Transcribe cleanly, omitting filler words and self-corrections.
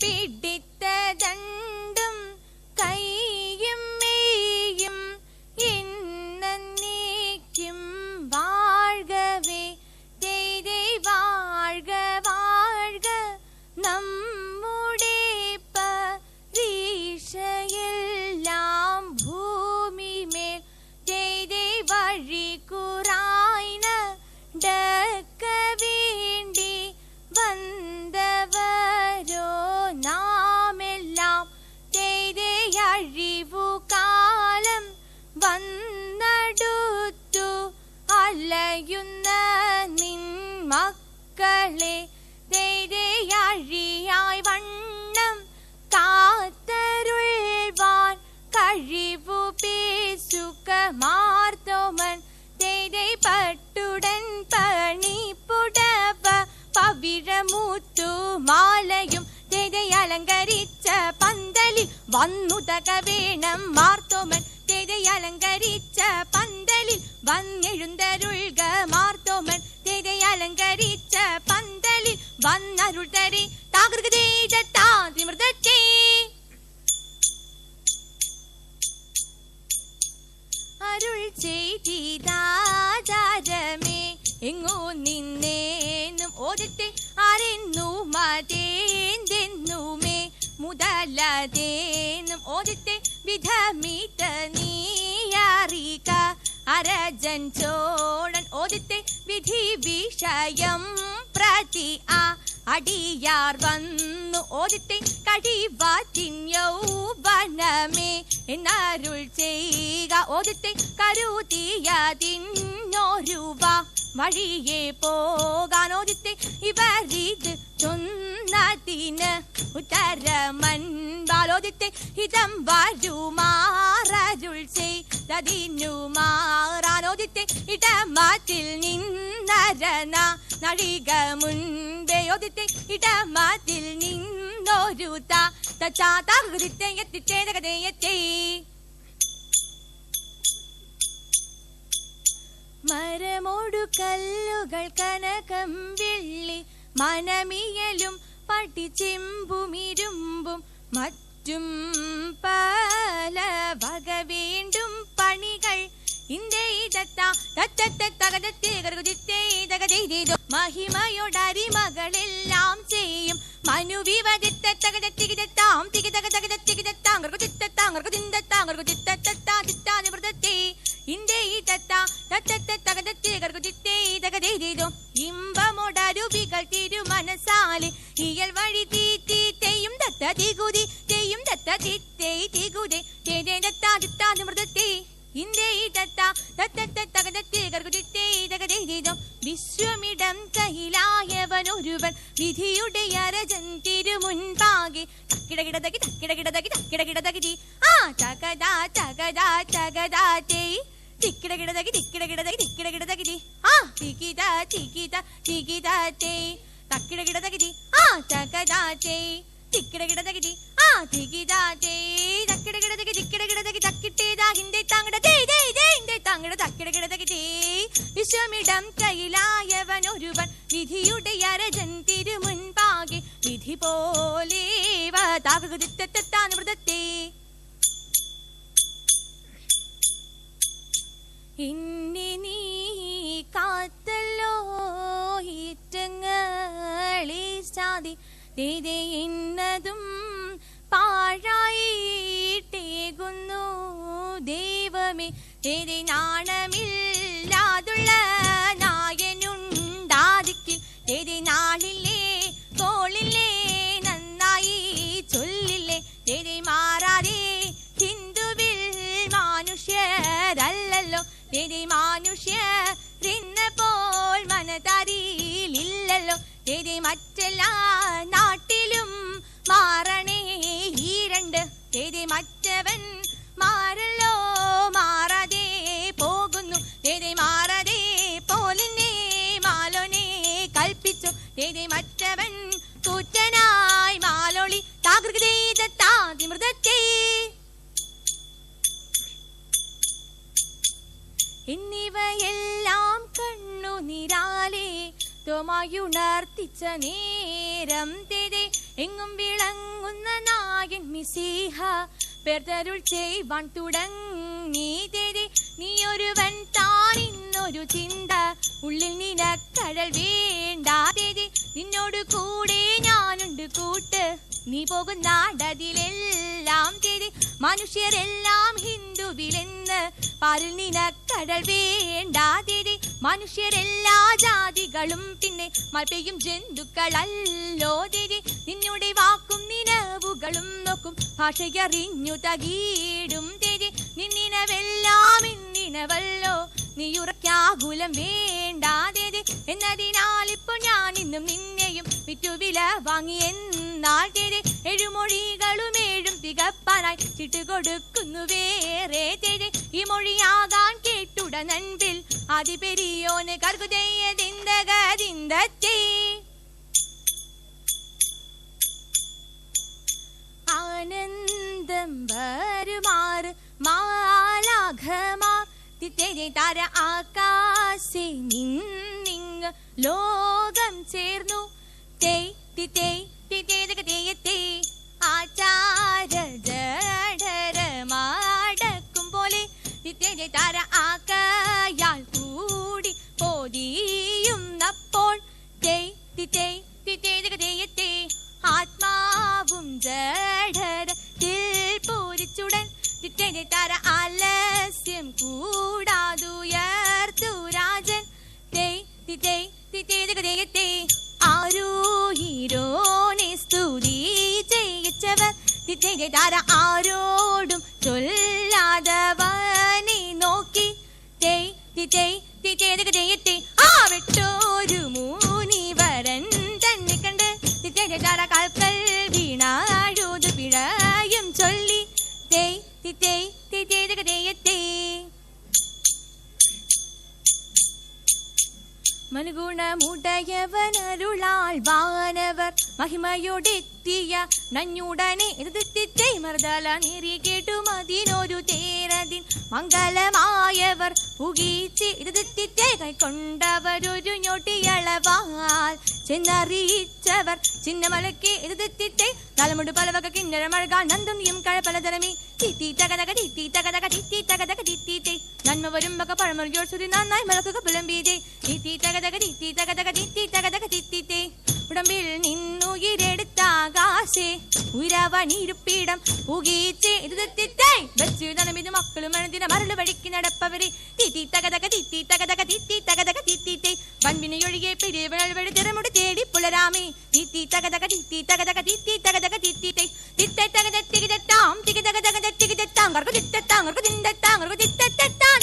പിടിത്തതണ്ടും കൈയും മെയ്യും എന്നേക്കും വാഴ്കവേ ദൈവേ വാഴ്ക വാഴ്ക നമ്മുടെ പരീക്ഷയെല്ലാം ഭൂമിമേൽ ദൈവേ വഴി കുറായിന ഡക്ക വേണ്ടി വന്നവരോ നാമെല്ലാം ദൈവേ അഴിവു കാലം വന്നടുത്തു അലയുന്ന നിൻ മക്കളെ ദൈവേ അഴിയായി വണ്ണം കാത്തരുൾവാൻ കഴിവു പേസുക മാർത്തോമൻ ദൈവേ പട്ടുടൻ പണിപ്പുടവ പവിഴമൂത്തു മാലയും ദൈവേ അലങ്കരിച്ച പന്തലിൽ വന്നുതക വേണം മാർത്തോമൻ ദൈവേ അലങ്കരിച്ച പന്തലിൽ വന്നെഴുന്തരുൾക മാർത്തോമൻ ദൈവേ അലങ്കരിച്ച പന്തലിൽ വന്നരുൾ തരി താകൃതേ അരുൾ ചെയ്തിതാചാരമേ എങ്ങോ നിന്നേന്നും ഓദിത്തെ ആരെന്നു മതേന്തെന്നുമേ മുതലതേന്നും ഓദിത്തെ വിധമിത നീയറിക അരജൻ ചോഴൻ ഓദിത്തെ വിധി വിഷയം പ്രതി ആ അടിയാർ വന്നു ഓദിത്തെ കഴിവാറ്റിൻ യൗവനമേ എന്നരുൾ ചെയ്യുക ഓദിത്തെ കരുതിയതിന്നൊരുവ വഴിയെ പോകാൻ ഓദിത്തെ ഇവരിത് ചൊന്നതിന് ഉത്തരമൻപാലോദിത്തെ ഹിതം വരുമാറരുൾ ചെയ്തതിനു മാറാനോദിത്തെ ഇടമാറ്റിൽ നിന്നരന നഴിക മുൻപേ ഓദിത്തെ ഇടമാറ്റിൽ നിന്നൊരു താകൃതിത്തെ മരമോടു കല്ലുകൾ കനകം വെള്ളി മനമിയലും പട്ടിച്ചെമ്പുമിരുമ്പും മറ്റും പല വക വേണ്ടും പണികൾ മഹിമയോടരിമകളെല്ലാം ചെയ്യും മനുവിവദിത്താം ഇമ്പമോടരുവികൾ തിരുമനസാലെ ഇയൽ വഴി തീയും ദത്തതികുതി തെയ്യും ദത്തതികുതി മൃതത്തെ വിശ്വമിടം കയ്യിലായവനൊരുവൻ വിധിയുടെ അരജൻ തിരുമുൻപാകെ ആ തകതാ തകതാ തകതാ തേയ് തിക്കിടകിടതകി തിക്കിടകിടതകി തിക്കിടകിടതകി ആ തികിത തികിത തികിത തേയ് തക്കിടകിടതകി ആ തകതാ തേയ് തിക്കിടകിടതകി ആ തികിത തേയ് തക്കിടകിടതകി തിക്കിടകിടതകി തക്കിട്ടേതാ ഹിന്ദേ താങ്ങട ഹിന്ദേ താങ്ങട തക്കിടകിടതകി തേയ് വിശ്വമിടം കയ്യിലായവനൊരുവൻ വിധിയുടെ അരജൻ തിരുമുൻപാകെ വിധി പോലെ മൃതത്തെ ഇന്നെ നീ കാത്തല്ലോ ഈറ്റങ്ങളെ സാധി ദേ എന്നതും പാഴായിട്ടേകുന്നു ദൈവമേ ദേ നാണമില്ലാതുള്ള നായനുണ്ടാതിക്ക് ദേ നാളില്ലേ തോളില്ലേ നന്നായി ചൊല്ലില്ലേ ദേ മാറാതെ ഹിന്ദുവിൽ മനുഷ്യരല്ലല്ലോ ദേ മനുഷ്യരിന്ന പോൽ മനതരിയില്ലല്ലോ ദേ മറ്റെല്ലാ നാട്ടിലും മാറണേ ഈ രണ്ട് ദേ മറ്റവൻ മാറല്ലോ മാറാതെ പോകുന്നു ദേ മാറാതെ പോലിനെ മാലോനെ കൽപ്പിച്ചു ദേ മറ്റവൻ കൂറ്റനായി മാലോളി താകൃതേ എന്നിവയെല്ലാം കണ്ണുനിരാലെ തോമായുണർത്തിച്ച നേരം തെരെ എങ്ങും വിളങ്ങുന്ന നായൻ മിസീഹ പെർതരുൾ ചെയ്വാൻ തുടങ്ങി. നീ ഒരുവൻ താൻ ഇന്നൊരു ചിന്ത ഉള്ളിൽ നിനക്കഴൽ വേണ്ട. നിന്നോട് കൂടെ ഞാനുണ്ട് കൂട്ട്, നീ പോകുന്നാടതിലെല്ലാം. മനുഷ്യരെല്ലാം ഹിന്ദുവിലെന്ന് പാരിൽ നിനക്കടൽ വേണ്ട. മനുഷ്യരെല്ലാ ജാതികളും പിന്നെ മൽപ്പയും ജന്തുക്കളല്ലോ. നിന്നുടെ വാക്കും നിലവുകളും നോക്കും ഭാഷയറിഞ്ഞു തകീടും. നിന്നിനവെല്ലാം ഇന്നിനവല്ലോ, നീ ഉറക്കാകുലം വേണ്ടാതെ. എന്നതിനാൽ ഇപ്പോൾ ഞാൻ ഇന്നും നിന്നെയും വിറ്റുവില വാങ്ങി എന്നാൽ എഴുമൊഴികളും ഏഴും തികപ്പാനായി ചിട്ടുകൊടുക്കുന്നു വേറെ. ഈ മൊഴിയാകാൻ കേട്ടുട നൻപിൽ അതിപെരിയോന് കർഗുതയതിന്തകതിന്തത്തെ. ആനന്ദം വരുമാറ് മാലാഘമാർ താര ആകാശേ നിന്നിങ് ലോകം ചേർന്നു. ആചാര ജഡരമാടക്കും പോലെ താര ആകയാൽ കൂടി പോതിയുന്നപ്പോൾ ആത്മാവും ജഡരത്തിൽ പൂരിച്ചുടൻ താര ആലസ്യം കൂടാതുയർത്തു രാജൻ. ആരോഹിരോനെ സ്തുതി ചെയ്യിച്ചവർ താര ആരോടും ചൊല്ലാതവനെ നോക്കി. ആ വിട്ടോരു മൂനിവരൻ തന്നെ കണ്ട് താര കാൽക്കൽ വീണാഴുതു പിഴയും ചൊല്ലി. മനുഗുണമുടയവനരുളാൾ വാനവർ മഹിമയോടെത്തിയ നഞ്ഞുടനെ എതിർത്തിത്തെ മർദല നേരി കേട്ടു മതിനൊരു തേരതിൻ മംഗലമായവർ പുകീച്ച് എതിർത്തിത്തെ കൈക്കൊണ്ടവരൊരു ഞൊട്ടിയളവാൽ ചെന്നറിയിച്ചവർ ചിന്നമലക്ക് എതിർത്തിത്തെ തലമുണ്ട് പലവക കിന്നര മഴകാൽ നന്ദും കഴപലതരമി. നന്മ വരുമ്പക പഴമൊഴിയോട് സുരി നന്നായി മലക്കുക പുലമ്പീതേ. ഉടമ്പിൽ നിന്നുയിരെടുത്താകാശേ ഉയരവനിരുപ്പിടം പുകീച്ചേ എതിർത്തിത്തെ വെച്ചു നനമിത് മക്കളും മനതിന മരള് വഴിക്ക് നടപ്പവരെ. വൻപിനെയൊഴികെ പെരുവഴൽ വഴി തിറമുടി തേടി പുലരാമേ. തിത്തത്താം